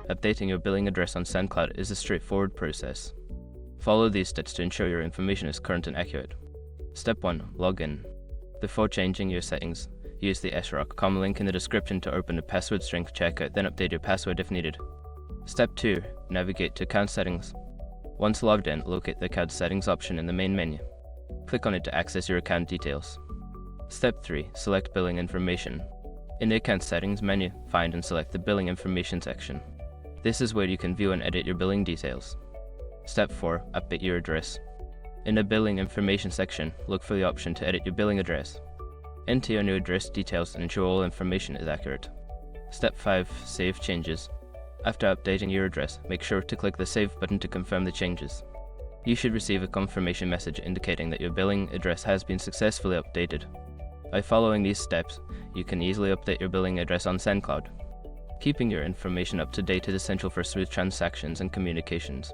Updating your billing address on SendCloud is a straightforward process. Follow these steps to ensure your information is current and accurate. Step 1. Log in. Before changing your settings, use the sroc.com link in the description to open a password strength checkout, then update your password if needed. Step 2. Navigate to account settings. Once logged in, locate the account settings option in the main menu. Click on it to access your account details. Step 3. Select billing information. In the account settings menu, find and select the billing information section. This is where you can view and edit your billing details. Step 4. Update your address. In the billing information section, look for the option to edit your billing address. Enter your new address details and ensure all information is accurate. Step 5. Save changes. After updating your address, make sure to click the Save button to confirm the changes. You should receive a confirmation message indicating that your billing address has been successfully updated. By following these steps, you can easily update your billing address on SendCloud. Keeping your information up to date is essential for smooth transactions and communications.